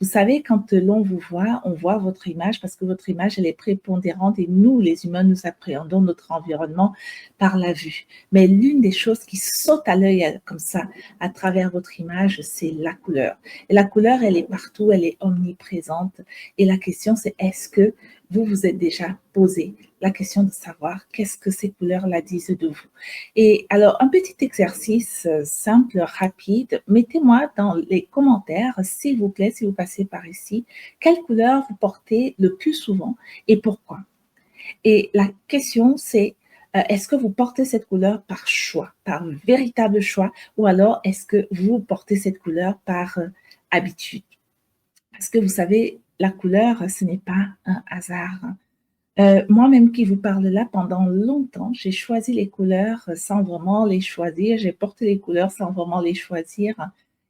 Vous savez, quand l'on vous voit, on voit votre image parce que votre image, elle est prépondérante et nous, les humains, nous appréhendons notre environnement par la vue. Mais l'une des choses qui saute à l'œil comme ça, à travers votre image, c'est la couleur. Et la couleur, elle est partout, elle est omniprésente. Et la question, c'est est-ce que vous vous êtes déjà posé la question de savoir qu'est-ce que ces couleurs-là disent de vous. Et alors, un petit exercice simple, rapide, mettez-moi dans les commentaires, s'il vous plaît, si vous passez par ici, quelle couleur vous portez le plus souvent et pourquoi. Et la question, c'est est-ce que vous portez cette couleur par choix, par véritable choix, ou alors est-ce que vous portez cette couleur par habitude? Parce que vous savez, la couleur, ce n'est pas un hasard. Moi-même qui vous parle là, pendant longtemps, j'ai choisi les couleurs sans vraiment les choisir. J'ai porté les couleurs sans vraiment les choisir.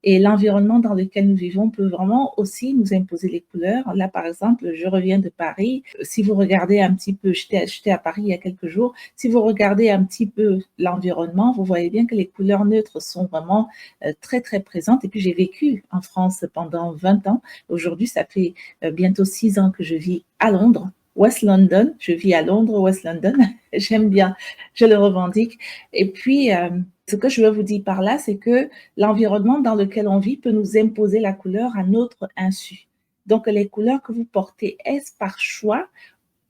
Et l'environnement dans lequel nous vivons peut vraiment aussi nous imposer les couleurs. Là, par exemple, je reviens de Paris. Si vous regardez un petit peu, j'étais à Paris il y a quelques jours, si vous regardez un petit peu l'environnement, vous voyez bien que les couleurs neutres sont vraiment très, très présentes. Et puis, j'ai vécu en France pendant 20 ans. Aujourd'hui, ça fait bientôt 6 ans que je vis à Londres. West London, je vis à Londres, West London, j'aime bien, je le revendique. Et puis, ce que je veux vous dire par là, c'est que l'environnement dans lequel on vit peut nous imposer la couleur à notre insu. Donc, les couleurs que vous portez, est-ce par choix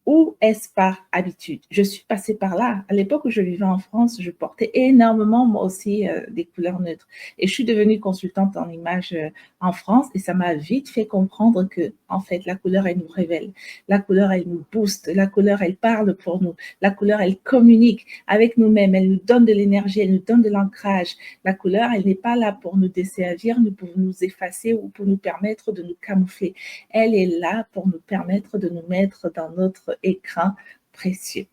ou est-ce par habitude? Je suis passée par là. À l'époque où je vivais en France, je portais énormément, moi aussi, des couleurs neutres. Et je suis devenue consultante en images en France et ça m'a vite fait comprendre que, en fait, la couleur, elle nous révèle. La couleur, elle nous booste. La couleur, elle parle pour nous. La couleur, elle communique avec nous-mêmes. Elle nous donne de l'énergie, elle nous donne de l'ancrage. La couleur, elle n'est pas là pour nous desservir, pour nous effacer ou pour nous permettre de nous camoufler. Elle est là pour nous permettre de nous mettre dans notre écran précieux.